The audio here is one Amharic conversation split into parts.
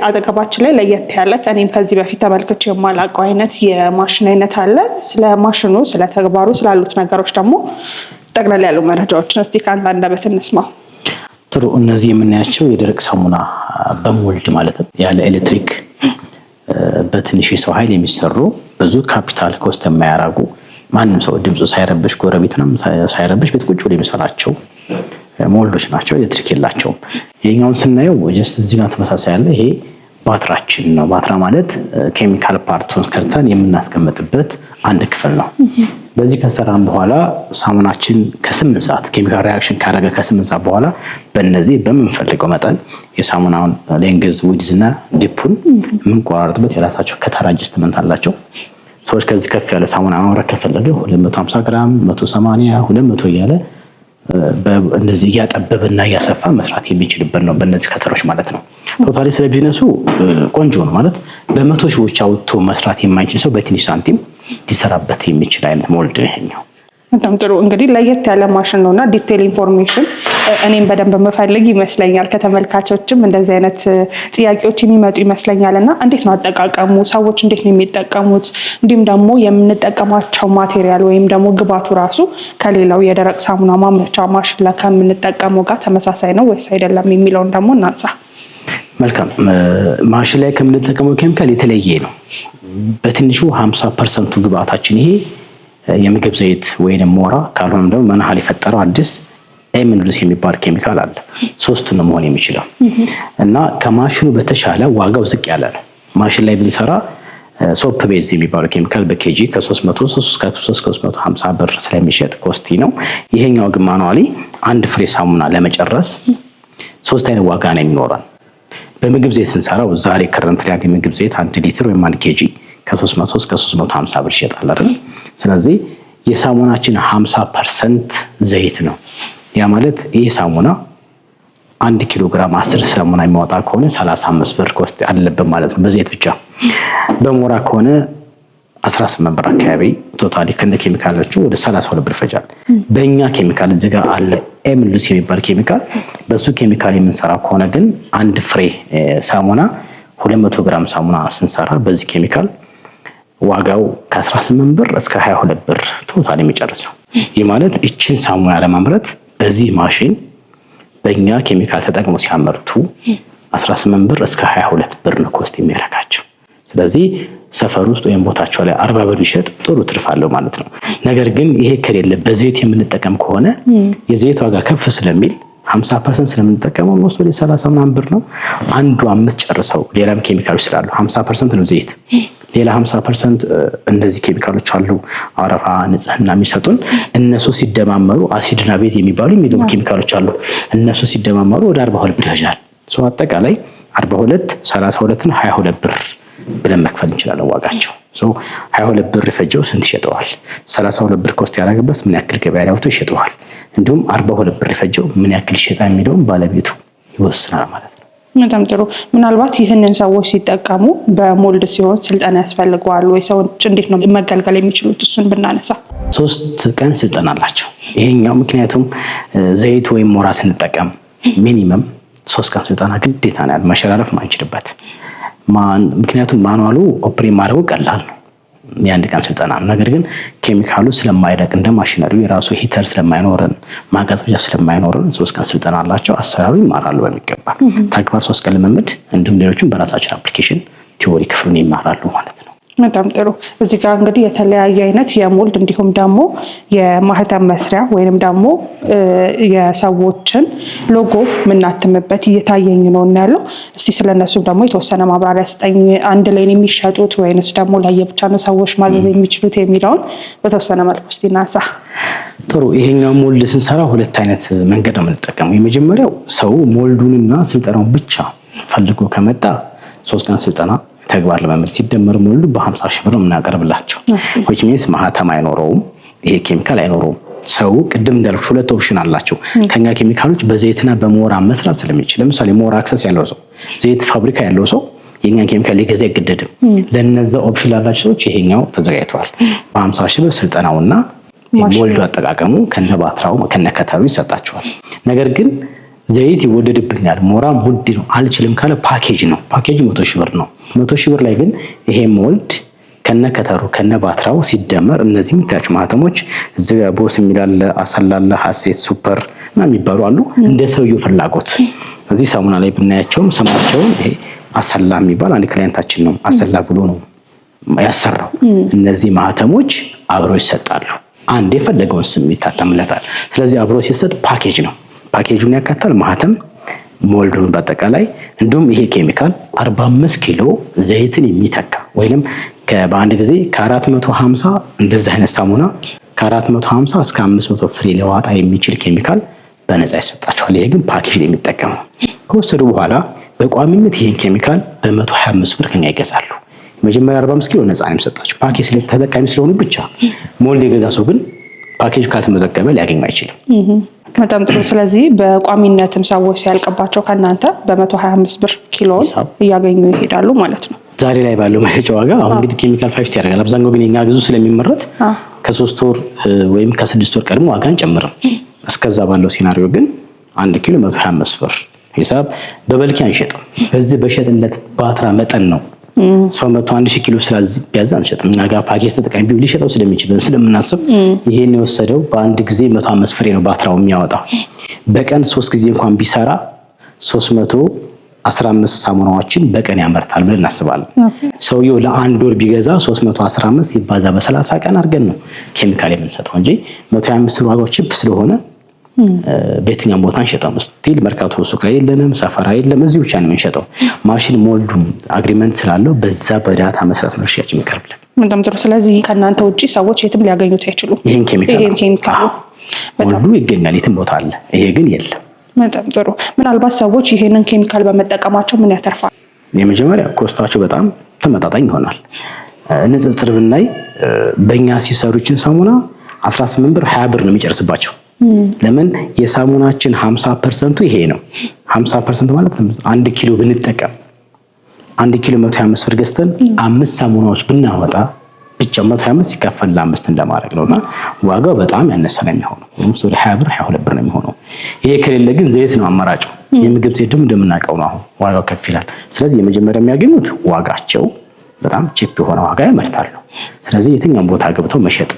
አጠገባችን ላይ ለየት ያለ እኔም ከዚህ በፊት ተመልክቼ የማላውቀው አይነት የማሽን አይነት አለ። ስለ ማሽኑ፣ ስለ ተግባሩ፣ ስላሉት ነገሮች ደግሞ ጠቅላላ ያሉ መረጃዎችን እስቲ ካንተ አንደበት እንስማው። ጥሩ። እነዚህ የምናያቸው የደረቅ ሳሙና በሞልድ ማለት ነው ያለ ኤሌክትሪክ በትንሽ የሰው ኃይል የሚሰሩ ብዙ ካፒታል ኮስት የማያራጉ ማንም ሰው ድምፁ ሳይረብሽ ጎረቤቱንም ሳይረብሽ ቤት ቁጭ ብሎ የሚሰራቸው ሞልዶች ናቸው። ኤሌክትሪክ የላቸውም። ይሄኛውን ስናየው ጀስት እዚህ ጋር ተመሳሳይ ያለ ይሄ ባትራችን ነው። ባትራ ማለት ኬሚካል ፓርቱን ከርተን የምናስቀምጥበት አንድ ክፍል ነው። በዚህ ከሰራን በኋላ ሳሙናችን ከ8 ሰዓት ኬሚካል ሪአክሽን ካደረገ ከ8 ሰዓት በኋላ በእነዚህ በምንፈልገው መጠን የሳሙናውን ሌንግዝ ዊድዝ እና ዲፑን የምንቆራረጥበት የራሳቸው ከተራ አጀስትመንት አላቸው። ሰዎች ከዚህ ከፍ ያለ ሳሙና ማምረት ከፈለገ 250 ግራም 180 200 እያለ እንደዚህ እያጠበበና እያሰፋ መስራት የሚችልበት ነው በእነዚህ ከተሮች ማለት ነው። ቶታሊ ስለ ቢዝነሱ ቆንጆ ነው ማለት በመቶ ሺዎች አውጥቶ መስራት የማይችል ሰው በትንሽ ሳንቲም ሊሰራበት የሚችል አይነት ሞልድ ነው ይሄኛው። በጣም ጥሩ። እንግዲህ ለየት ያለ ማሽን ነውና ዲቴል ኢንፎርሜሽን እኔም በደንብ መፈልግ ይመስለኛል። ከተመልካቾችም እንደዚህ አይነት ጥያቄዎች የሚመጡ ይመስለኛልና እንዴት ነው አጠቃቀሙ? ሰዎች እንዴት ነው የሚጠቀሙት? እንዲሁም ደግሞ የምንጠቀማቸው ማቴሪያል ወይም ደግሞ ግባቱ ራሱ ከሌላው የደረቅ ሳሙና ማምረቻ ማሽን ላይ ከምንጠቀመው ጋር ተመሳሳይ ነው ወይስ አይደለም የሚለውን ደግሞ እናንሳ። መልካም። ማሽን ላይ ከምንጠቀመው ኬሚካል የተለየ ነው። በትንሹ 50% ግባታችን ይሄ የምግብ ዘይት ወይንም ሞራ ካልሆነም ደግሞ መናሃል የፈጠረው አዲስ ኤምንዱስ የሚባል ኬሚካል አለ። ሶስቱን መሆን የሚችለው እና ከማሽኑ በተሻለ ዋጋው ዝቅ ያለ ነው። ማሽን ላይ ብንሰራ ሶፕ ቤዝ የሚባለው ኬሚካል በኬጂ ከ300 እስከ 350 ብር ስለሚሸጥ ኮስቲ ነው። ይሄኛው ግን ማኑዋሊ አንድ ፍሬ ሳሙና ለመጨረስ 3 አይነት ዋጋ ነው የሚኖረን። በምግብ ዘይት ስንሰራው ዛሬ ከረንት ላይ ምግብ ዘይት 1 ሊትር ወይም 1 ኬጂ ከ300 እስከ 350 ብር ይሸጣል አይደል? ስለዚህ የሳሙናችን 50% ዘይት ነው። ያ ማለት ይሄ ሳሙና 1 ኪሎ ግራም 10 ሳሙና የሚያወጣ ከሆነ 35 ብር ኮስት አለበት ማለት ነው በዘይት ብቻ። በሞራ ከሆነ 18 ብር አካባቢ ቶታሊ ከነ ኬሚካሎቹ ወደ 32 ብር ይፈጃል። በእኛ ኬሚካል እዚህ ጋር አለ ኤምሉስ የሚባል ኬሚካል። በሱ ኬሚካል የምንሰራ ከሆነ ግን አንድ ፍሬ ሳሙና 200 ግራም ሳሙና ስንሰራ በዚህ ኬሚካል ዋጋው ከ18 ብር እስከ 22 ብር ቶታሊ የሚጨርሰው። ይህ ማለት እቺን ሳሙና ለማምረት በዚህ ማሽን በእኛ ኬሚካል ተጠቅመው ሲያመርቱ 18 ብር እስከ 22 ብር ነው ኮስት የሚያደርጋቸው። ስለዚህ ሰፈር ውስጥ ወይም ቦታቸው ላይ 40 ብር ቢሸጥ ጥሩ ትርፍ አለው ማለት ነው። ነገር ግን ይሄ ከሌለ በዘይት የምንጠቀም ከሆነ የዘይት ዋጋ ከፍ ስለሚል 50% ስለምንጠቀመው ሞስት ወደ 30 ምናምን ብር ነው። አንዱ 5 ጨርሰው ሌላም ኬሚካሎች ስላሉ 50% ነው ዘይት። ሌላ 50% እነዚህ ኬሚካሎች አሉ አረፋ ንጽህና የሚሰጡን። እነሱ ሲደማመሩ አሲድና ቤዝ የሚባሉ የሚገቡ ኬሚካሎች አሉ። እነሱ ሲደማመሩ ወደ 42 ብር ይፈጃል። አጠቃላይ 42 32 እና 22 ብር ብለን መክፈል እንችላለን ዋጋቸው። 22 ብር ፈጀው ስንት ይሸጠዋል? 32 ብር ኮስት ያደረገበት ምን ያክል ገበያ ላይ አውጥቶ ይሸጠዋል? እንዲሁም 42 ብር ፈጀው ምን ያክል ይሸጣል የሚለውን ባለቤቱ ይወስናል ማለት ነው። በጣም ጥሩ። ምናልባት ይህንን ሰዎች ሲጠቀሙ በሞልድ ሲሆን ስልጠና ያስፈልገዋል ወይ? ሰዎች እንዴት ነው መገልገል የሚችሉት? እሱን ብናነሳ 3 ቀን ስልጠና አላቸው። ይሄኛው ምክንያቱም ዘይት ወይም ሞራ ስንጠቀም ሚኒመም 3 ቀን ስልጠና ግዴታ ነው ያለው፣ መሸራረፍ ማንችልበት። ምክንያቱም ማኑዋሉ ኦፕሬት ማድረጉ ቀላል ነው የአንድ ቀን ስልጠና ነው። ነገር ግን ኬሚካሉ ስለማይደቅ እንደ ማሽነሪው የራሱ ሂተር ስለማይኖረን ማቀዝቀዣ ስለማይኖረን 3 ቀን ስልጠና አላቸው። አሰራሩ ይማራሉ በሚገባ ተግባር 3 ቀን ልምምድ፣ እንዲሁም ሌሎችም በራሳችን አፕሊኬሽን ቲዎሪ ክፍሉን ይማራሉ ማለት ነው። በጣም ጥሩ። እዚህ ጋር እንግዲህ የተለያየ አይነት የሞልድ እንዲሁም ደግሞ የማህተም መስሪያ ወይንም ደግሞ የሰዎችን ሎጎ የምናትምበት እየታየኝ ነው እና ያለው። እስቲ ስለነሱ ደግሞ የተወሰነ ማብራሪያ ስጠኝ። አንድ ላይ ነው የሚሸጡት ወይንስ ደግሞ ለየብቻ ነው ሰዎች ማዘዝ የሚችሉት የሚለውን በተወሰነ መልኩ እስቲ እናንሳ። ጥሩ። ይሄኛው ሞልድ ስንሰራ 2 አይነት መንገድ ነው የምንጠቀመው። የመጀመሪያው ሰው ሞልዱንና ስልጠናውን ብቻ ፈልጎ ከመጣ 3 ቀን ስልጠና ተግባር ለመምር ሲደመር ሞልዱ በ50 ሺህ ብር እናቀርብላቸው። which means ማህተም አይኖረውም፣ ይሄ ኬሚካል አይኖረውም። ሰው ቅድም እንዳልኩ 2 ኦፕሽን አላቸው ከኛ ኬሚካሎች በዘይትና በሞራ መስራት ስለሚችል። ለምሳሌ ሞራ አክሰስ ያለው ሰው፣ ዘይት ፋብሪካ ያለው ሰው የኛን ኬሚካል ሊገዛ አይገደድም። ለነዛ ኦፕሽን ላላቸው ሰዎች ይሄኛው ተዘጋጅቷል። በ50 ሺህ ብር ስልጠናውና ሞልዱ አጠቃቀሙ ከነባትራው ከነከተሩ ይሰጣቸዋል። ነገር ግን ዘይት ይወደድብኛል፣ ሞራም ውድ ነው አልችልም ካለ ፓኬጅ ነው። ፓኬጅ 100 ሺህ ብር ነው። 100 ሺህ ብር ላይ ግን ይሄ ሞልድ ከነከተሩ ከነባትራው ሲደመር እነዚህ የምታያቸው ማህተሞች እዚህ ጋር ቦስ የሚላለ አሰላለ ሀሴት ሱፐር እና የሚባሉ አሉ። እንደ ሰውየው ፍላጎት እዚህ ሳሙና ላይ ብናያቸውም ስማቸውን ይሄ አሰላ የሚባል አንድ ክላይንታችን ነው አሰላ ብሎ ነው ያሰራው። እነዚህ ማህተሞች አብረው ይሰጣሉ። አንድ የፈለገውን ስም ይታተምለታል። ስለዚህ አብሮ ሲሰጥ ፓኬጅ ነው። ፓኬጁን ያካትታል ማህተም፣ ሞልዱን በአጠቃላይ እንዲሁም ይሄ ኬሚካል 45 ኪሎ ዘይትን የሚተካ ወይንም በአንድ ጊዜ ከ450 እንደዚህ አይነት ሳሙና ከ450 እስከ 500 ፍሬ ሊያወጣ የሚችል ኬሚካል በነፃ ይሰጣቸዋል። ይሄ ግን ፓኬጅ ላይ የሚጠቀመው ከወሰዱ በኋላ በቋሚነት ይሄን ኬሚካል በ125 ብር ከኛ ይገዛሉ። መጀመሪያ 45 ኪሎ ነፃ ነው የሚሰጣቸው ፓኬጅ ላይ ተጠቃሚ ስለሆኑ ብቻ። ሞልድ የገዛ ሰው ግን ፓኬጅ ካልተመዘገበ ሊያገኝ አይችልም። በጣም ጥሩ። ስለዚህ በቋሚነትም ሰዎች ሲያልቅባቸው ከእናንተ በ125 ብር ኪሎ እያገኙ ይሄዳሉ ማለት ነው። ዛሬ ላይ ባለው መሸጫ ዋጋ አሁን እንግዲህ ኬሚካል ፋይፍቲ ያደርጋል። አብዛኛው ግን የኛ ግዙ ስለሚመረት ከ3 ወር ወይም ከ6 ወር ቀድሞ ዋጋ አንጨምርም። እስከዛ ባለው ሲናሪዮ ግን 1 ኪሎ 125 ብር ሂሳብ በበልኪ አንሸጥም። በዚህ በሸጥለት ባትራ መጠን ነው ሰው 11000 ኪሎ ስላዝ አንሸጥም። እኛ ጋር ፓኬጅ ተጠቃሚ ቢው ሊሸጠው ስለሚችል ስለምናስብ ይሄን የወሰደው በአንድ ጊዜ 105 ፍሬ ነው ባትራው የሚያወጣው። በቀን 3 ጊዜ እንኳን ቢሰራ 315 ሳሙናዎችን በቀን ያመርታል ብለን እናስባለን። ሰውየው ለአንድ ወር ቢገዛ 315 ሲባዛ በ30 ቀን አድርገን ነው ኬሚካል የምንሰጠው እንጂ 125 ብር ዋጋው ቺፕ ስለሆነ በየትኛውም ቦታ አንሸጠውም። ስቲል መርካቶ ሱቅ ላይ የለንም፣ ሰፈራ የለም፣ እዚሁ ብቻ ነው የምንሸጠው። ማሽን ሞልዱ አግሪመንት ስላለው በዛ በዳታ መሰረት ነው ሽያጭ የሚቀርብለት። በጣም ጥሩ። ስለዚህ ከእናንተ ውጪ ሰዎች የትም ሊያገኙት አይችሉም። ይሄን ኬሚካል ሞልዱ ይገኛል፣ የትም ቦታ አለ። ይሄ ግን የለም። በጣም ጥሩ። ምናልባት ሰዎች ይሄንን ኬሚካል በመጠቀማቸው ምን ያተርፋል? የመጀመሪያ ኮስታቸው በጣም ተመጣጣኝ ይሆናል። ንጽጽር ብናይ በእኛ ሲሰሩችን ሳሙና 18 ብር 20 ብር ነው የሚጨርስባቸው። ለምን የሳሙናችን 50% ይሄ ነው። 50% ማለት 1 ኪሎ ብንጠቀም 1 ኪሎ 125 ብር ገዝተን 5 ሳሙናዎች ብናወጣ ብቻ 125 ሲከፈል ለ5 እንደማድረግ ነውና ዋጋው በጣም ያነሰ ነው የሚሆነው። ወደ 20 ብር 22 ብር ነው የሚሆነው። ይሄ ከሌለ ግን ዘይት ነው አማራጩ። የምግብ ዘይት ደግሞ እንደምናውቀው ነው አሁን ዋጋው ከፍ ይላል። ስለዚህ የመጀመሪያ የሚያገኙት ዋጋቸው በጣም ቺፕ የሆነ ዋጋ ያመርታሉ። ስለዚህ የትኛውም ቦታ ገብተው መሸጥ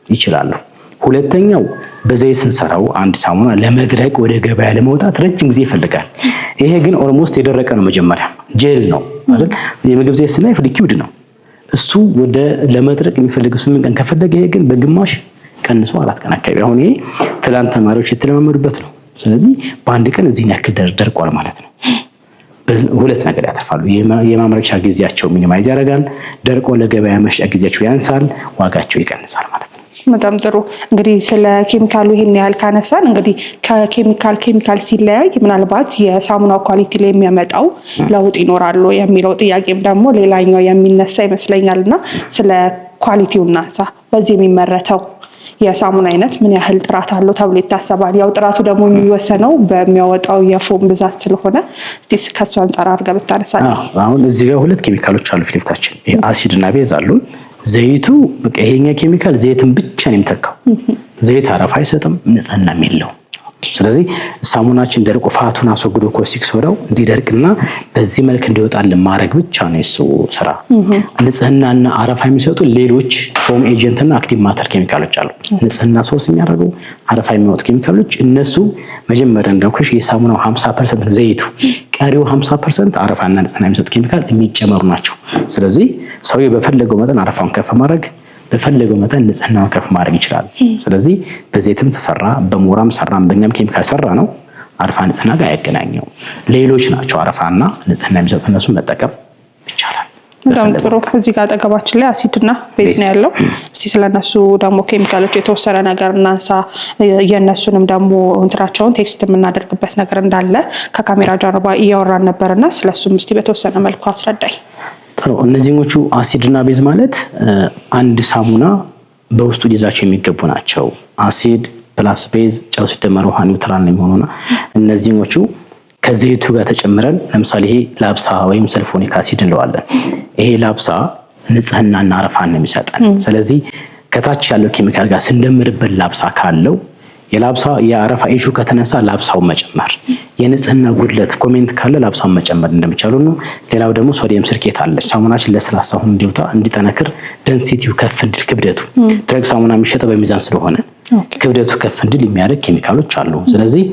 ይችላሉ። ሁለተኛው በዘይት ስንሰራው አንድ ሳሙና ለመድረቅ ወደ ገበያ ለመውጣት ረጅም ጊዜ ይፈልጋል። ይሄ ግን ኦልሞስት የደረቀ ነው። መጀመሪያ ጄል ነው አይደል? የምግብ ዘይት ስናይ ሊኩዊድ ነው። እሱ ወደ ለመድረቅ የሚፈልገው 8 ቀን ከፈለገ፣ ይሄ ግን በግማሽ ቀንሶ 4 ቀን አካባቢ። አሁን ይሄ ትላንት ተማሪዎች የተለማመዱበት ነው። ስለዚህ በአንድ ቀን እዚህ ያክል ደርቋል ማለት ነው። ሁለት ነገር ያተርፋሉ። የማምረቻ ጊዜያቸው ሚኒማይዝ ያደርጋል። ደርቆ ለገበያ መሸጫ ጊዜያቸው ያንሳል፣ ዋጋቸው ይቀንሳል ማለት ነው። በጣም ጥሩ። እንግዲህ ስለ ኬሚካሉ ይሄን ያህል ካነሳን እንግዲህ ከኬሚካል ሲለያይ ምናልባት የሳሙናው ኳሊቲ ላይ የሚያመጣው ለውጥ ይኖራሉ የሚለው ጥያቄም ደግሞ ሌላኛው የሚነሳ ይመስለኛልና ስለ ኳሊቲው እናንሳ። በዚህ የሚመረተው የሳሙና አይነት ምን ያህል ጥራት አለው ተብሎ ይታሰባል? ያው ጥራቱ ደግሞ የሚወሰነው በሚያወጣው የፎም ብዛት ስለሆነ እስቲ ከሱ አንፃር አድርገህ ብታነሳለህ። አሁን እዚህ ጋር 2 ኬሚካሎች አሉ ፊት ለፊታችን። አሲድ እና ቤዝ አሉን። ዘይቱ በቃ ይሄኛ ኬሚካል ዘይትን ብቻ ነው የሚተካው። ዘይት አረፋ አይሰጥም፣ ንጽህናም የለውም። ስለዚህ ሳሙናችን ደርቆ ፋቱን አስወግዶ ኮስቲክ ሶዳው እንዲደርቅና በዚህ መልክ እንዲወጣልን ማድረግ ብቻ ነው የሱ ስራ። ንጽህናና አረፋ የሚሰጡ ሌሎች ፎም ኤጀንትና አክቲቭ ማተር ኬሚካሎች አሉ። ንጽህና ሶርስ የሚያደርጉ አረፋ የሚያወጡ ኬሚካሎች እነሱ መጀመሪያ እንዳልኩሽ የሳሙናው 50% ነው ዘይቱ። ቀሪው 50% አረፋና ንጽህና የሚሰጡ ኬሚካል የሚጨመሩ ናቸው። ስለዚህ ሰውዬው በፈለገው መጠን አረፋውን ከፍ ማድረግ በፈለገው መጠን ንጽህናውን ከፍ ማድረግ ይችላል። ስለዚህ በዘይትም ተሰራ በሞራም ሰራም በእኛም ኬሚካል ሰራ ነው አረፋ ንጽህና ጋር ያገናኘው ሌሎች ናቸው። አረፋና ንጽህና የሚሰጡ እነሱ መጠቀም ይቻላል። በጣም ጥሩ። እዚህ ጋር አጠገባችን ላይ አሲድና ቤዝ ነው ያለው። እስቲ ስለነሱ ደግሞ ኬሚካሎች የተወሰነ ነገር እናንሳ። የነሱንም ደግሞ እንትራቸውን ቴክስት የምናደርግበት ነገር እንዳለ ከካሜራ ጀርባ እያወራን ነበርና ስለሱም እስቲ በተወሰነ መልኩ አስረዳኝ። እነዚህኞቹ አሲድ እና ቤዝ ማለት አንድ ሳሙና በውስጡ ሊይዛቸው የሚገቡ ናቸው። አሲድ ፕላስ ቤዝ ጨው ሲደመር ውሃ ኒውትራል ነው የሚሆኑና እነዚህኞቹ ከዘይቱ ጋር ተጨምረን ለምሳሌ ይሄ ላብሳ ወይም ሰልፎኒክ አሲድ እንለዋለን። ይሄ ላብሳ ንጽህናና አረፋን ነው የሚሰጠን። ስለዚህ ከታች ያለው ኬሚካል ጋር ስንደምርበት ላብሳ ካለው የአረፋ ኢሹ ከተነሳ ላብሳው መጨመር፣ የንጽህና ጉድለት ኮሜንት ካለ ላብሳው መጨመር እንደሚቻሉ ነው። ሌላው ደግሞ ሶዲየም ስልኬት አለች። ሳሙናችን ለስላሳ ሆኖ እንዲጠነክር ደንሲቲው ከፍ እንዲል ክብደቱ ደረቅ ሳሙና የሚሸጠው በሚዛን ስለሆነ ክብደቱ ከፍ እንዲል የሚያደርግ ኬሚካሎች አሉ። ስለዚህ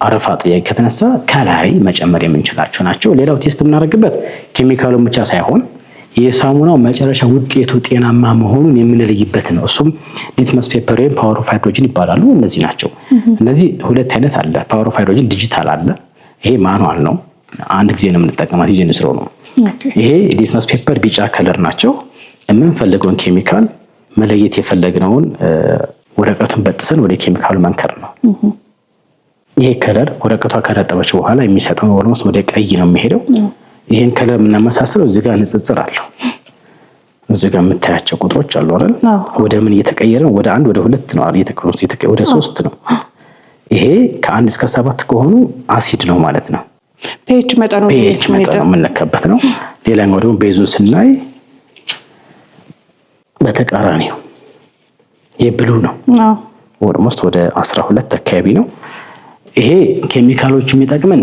አረፋ ጥያቄ ከተነሳ ከላይ መጨመር የምንችላቸው ናቸው። ሌላው ቴስት የምናደርግበት ኬሚካሉን ብቻ ሳይሆን የሳሙናው መጨረሻ ውጤቱ ጤናማ መሆኑን የምንለይበት ነው። እሱም ሊትመስ ፔፐር ወይም ፓወር ኦፍ ሃይድሮጅን ይባላሉ። እነዚህ ናቸው። እነዚህ ሁለት አይነት አለ። ፓወር ኦፍ ሃይድሮጅን ዲጂታል አለ። ይሄ ማኑዋል ነው። አንድ ጊዜ ነው የምንጠቀማት ዩዝ ኤንድ ስሮ ነው። ይሄ ሊትመስ ፔፐር ቢጫ ከለር ናቸው። የምንፈልገውን ኬሚካል መለየት የፈለግነውን ወረቀቱን በጥሰን ወደ ኬሚካሉ መንከር ነው። ይሄ ከለር ወረቀቷ ከረጠበች በኋላ የሚሰጠው ኦልሞስት ወደ ቀይ ነው የሚሄደው። ይሄን ከለር የምናመሳስለው እዚህ ጋር ንጽጽር አለው። እዚህ ጋር የምታያቸው ቁጥሮች አሉ አይደል? ወደ ምን እየተቀየረ ነው? ወደ 1 ወደ 2 ነው አይደል? ወደ 3 ነው። ይሄ ከ1 እስከ 7 ከሆኑ አሲድ ነው ማለት ነው። ፒኤች መጠኑ የምንለካበት ነው። ሌላኛው ደግሞ ቤዙን ስናይ በተቃራኒው የብሉ ነው። ኦልሞስት ወደ 12 አካባቢ ነው። ይሄ ኬሚካሎች የሚጠቅመን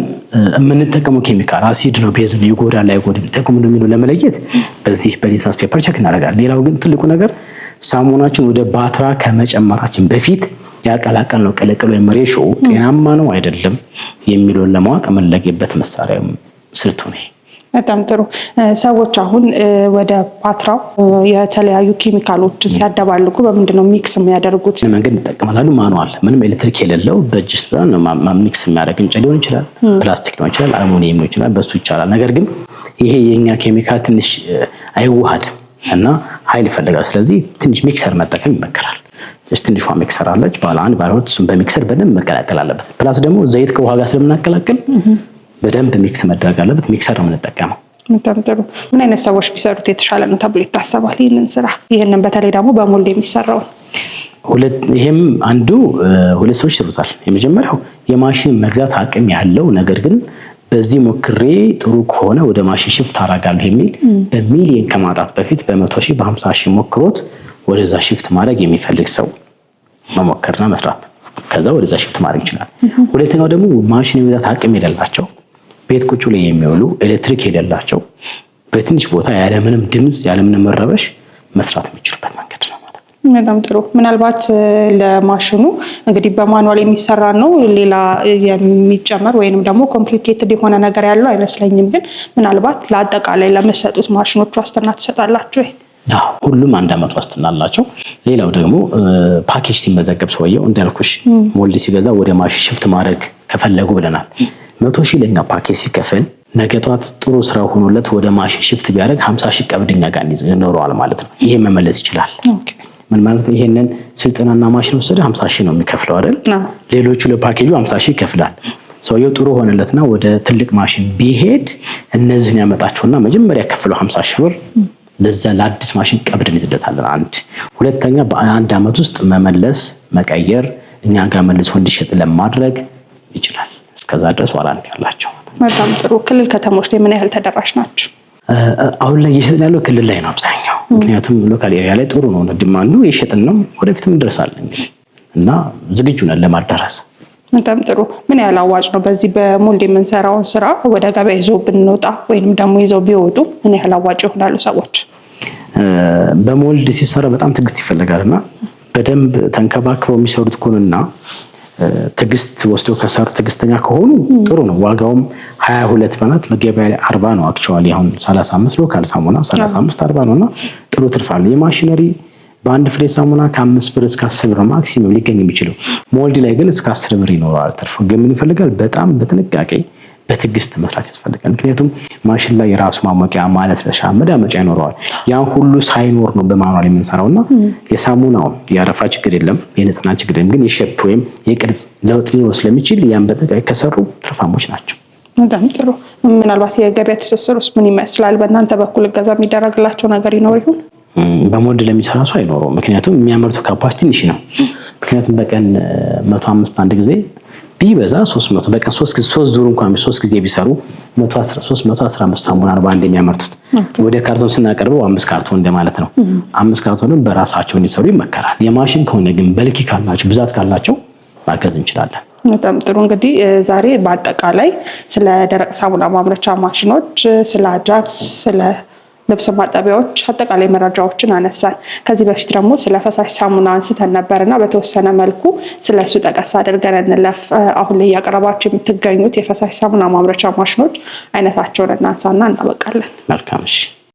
የምንጠቀመው ኬሚካል አሲድ ነው ቤዝ ነው ይጎዳል አይጎዳም ጥቅሙ እንደሚለው ለመለየት በዚህ በሊትመስ ፔፐር ቼክ እናደርጋለን። ሌላው ግን ትልቁ ነገር ሳሙናችን ወደ ባትራ ከመጨመራችን በፊት ያቀላቀልነው ቅልቅል ወይም ሬሾ ጤናማ ነው አይደለም የሚለውን ለማወቅ የምንለይበት መሳሪያ ስልቱ ነው። በጣም ጥሩ። ሰዎች አሁን ወደ ፓትራው የተለያዩ ኬሚካሎች ሲያደባልቁ በምንድነው ሚክስ የሚያደርጉት? መንገድ ይጠቀማሉ። ማኑዋል ምንም ኤሌክትሪክ የሌለው በእጅ ስራን ሚክስ የሚያደርግ እንጨት ሊሆን ይችላል፣ ፕላስቲክ ሊሆን ይችላል፣ አልሙኒየም ሊሆን ይችላል። በሱ ይቻላል። ነገር ግን ይሄ የኛ ኬሚካል ትንሽ አይዋሃድም እና ኃይል ይፈልጋል። ስለዚህ ትንሽ ሚክሰር መጠቀም ይመከራል። ትንሿ ሚክሰር አለች ባለ 1 ባለ 2 እሱን በሚክሰር በደንብ መቀላቀል አለበት። ፕላስ ደግሞ ዘይት ከውሃ ጋር ስለምናቀላቅል በደንብ ሚክስ መደረግ አለበት። ሚክሰር ነው የምንጠቀመው። በጣም ጥሩ። ምን አይነት ሰዎች ቢሰሩት የተሻለ ነው ተብሎ ይታሰባል ይሄንን ስራ? ይሄንን በተለይ ደግሞ በሞልድ የሚሰራው ይሄም አንዱ ሁለት ሰዎች ይሰሩታል። የመጀመሪያው የማሽን መግዛት አቅም ያለው ነገር ግን በዚህ ሞክሬ ጥሩ ከሆነ ወደ ማሽን ሽፍት አደርጋለሁ የሚል በሚሊየን ከማጣት በፊት በ100 ሺህ በ50 ሺህ ሞክሮት ወደዛ ሽፍት ማድረግ የሚፈልግ ሰው መሞከርና መስራት ከዛ ወደዛ ሽፍት ማድረግ ይችላል። ሁለተኛው ደግሞ ማሽን የመግዛት አቅም የሌላቸው ቤት ቁጭ ላይ የሚውሉ ኤሌክትሪክ የሌላቸው በትንሽ ቦታ ያለምንም ድምጽ ያለምንም መረበሽ መስራት የሚችሉበት መንገድ ነው ማለት ነው። በጣም ጥሩ። ምናልባት ለማሽኑ እንግዲህ በማኑዋል የሚሰራ ነው ሌላ የሚጨመር ወይንም ደግሞ ኮምፕሊኬትድ የሆነ ነገር ያለው አይመስለኝም። ግን ምናልባት ለአጠቃላይ ለመሰጡት ማሽኖች ዋስትና ትሰጣላችሁ? ሁሉም 1 ዓመት ዋስትና አላቸው። ሌላው ደግሞ ፓኬጅ ሲመዘገብ ሰውየው እንዳልኩሽ ሞልድ ሲገዛ ወደ ማሽን ሽፍት ማድረግ ከፈለጉ ብለናል 100 ሺህ ለኛ ፓኬጅ ሲከፈል ነገ ጧት ጥሩ ስራ ሆኖለት ወደ ማሽን ሽፍት ቢያደርግ 50 ሺህ ቀብድኛ ጋር ይኖረዋል ማለት ነው። ይሄ መመለስ ይችላል። ምን ማለት ነው? ይሄንን ስልጠናና ማሽን ወሰደ 50 ሺህ ነው የሚከፍለው አይደል? ሌሎቹ ለፓኬጁ 50 ሺህ ይከፍላል። ሰውየው ጥሩ ሆነለትና ወደ ትልቅ ማሽን ቢሄድ እነዚህን ያመጣቸውና መጀመሪያ ከፍለው 50 ሺህ ብር ለዛ ለአዲስ ማሽን ቀብድ እንይዝለታለን። አንድ ሁለተኛ በ1 ዓመት ውስጥ መመለስ መቀየር እኛ ጋር መልሶ እንዲሸጥ ለማድረግ ይችላል። እስከዛ ድረስ ዋራንቲ ያላቸው። በጣም ጥሩ። ክልል ከተሞች ላይ ምን ያህል ተደራሽ ናቸው? አሁን ላይ እየሸጥን ያለው ክልል ላይ ነው አብዛኛው። ምክንያቱም ሎካል ኤሪያ ላይ ጥሩ ነው ዲማንዱ እየሸጥን ነው። ወደፊትም እንደርሳለን እንግዲህ እና ዝግጁ ነን ለማዳረስ። በጣም ጥሩ። ምን ያህል አዋጭ ነው በዚህ በሞልድ የምንሰራውን ስራ ወደ ገበያ ይዘው ብንወጣ ወይንም ደግሞ ይዘው ቢወጡ ምን ያህል አዋጭ ይሆናሉ ሰዎች? በሞልድ ሲሰራ በጣም ትዕግስት ይፈልጋልና በደንብ ተንከባክበው የሚሰሩት ከሆነና ትዕግስት ወስደው ከሰሩ ትዕግስተኛ ከሆኑ ጥሩ ነው። ዋጋውም 22 ማለት መገበያ ላይ 40 ነው። አክቹአሊ አሁን 35 ሎካል ሳሙና 35 40 ነውና ጥሩ ትርፍ አለ። የማሽነሪ በአንድ ፍሬ ሳሙና ከ5 ብር እስከ 10 ብር ማክሲመም ሊገኝ የሚችለው ሞልድ ላይ ግን እስከ 10 ብር ይኖራል ትርፉ። ግን ምን ይፈልጋል? በጣም በጥንቃቄ በትዕግስት መስራት ያስፈልጋል። ምክንያቱም ማሽን ላይ የራሱ ማሞቂያ ማለት መዳመጫ ይኖረዋል። ያን ሁሉ ሳይኖር ነው በማኑዋል የምንሰራውና የሳሙናው የአረፋ ችግር የለም የንጽህና ችግር የለም። ግን የሼፕ ወይም የቅርጽ ለውጥ ሊኖር ስለሚችል ያን በጥንቃቄ ከሰሩ ትርፋሞች ናቸው። በጣም ጥሩ። ምናልባት የገበያ ትስስሩስ ምን ይመስላል? በእናንተ በኩል እገዛ የሚደረግላቸው ነገር ይኖር ይሆን? በሞልድ ለሚሰራ ሰው አይኖረውም። ምክንያቱም የሚያመርቱ ካፓሲቲ ትንሽ ነው። ምክንያቱም በቀን 105 አንድ ጊዜ ቢበዛ 300 በቀን 3 ዙር እንኳን 3 ጊዜ ቢሰሩ 315 ሳሙና ነው በአንድ የሚያመርቱት። ወደ ካርቶን ስናቀርበው 5 ካርቶን እንደማለት ነው። 5 ካርቶንን በራሳቸው እንዲሰሩ ይመከራል። የማሽን ከሆነ ግን በልኪ ካላቸው ብዛት ካላቸው ማገዝ እንችላለን። በጣም ጥሩ። እንግዲህ ዛሬ በአጠቃላይ ስለ ደረቅ ሳሙና ማምረቻ ማሽኖች፣ ስለ አጃክስ፣ ስለ ልብስ ማጠቢያዎች አጠቃላይ መረጃዎችን አነሳን። ከዚህ በፊት ደግሞ ስለ ፈሳሽ ሳሙና አንስተን ነበርና በተወሰነ መልኩ ስለሱ ጠቀስ አድርገን እንለፍ። አሁን ላይ ያቀረባችሁ የምትገኙት የፈሳሽ ሳሙና ማምረቻ ማሽኖች አይነታቸውን እናንሳና እናበቃለን። መልካም እሺ።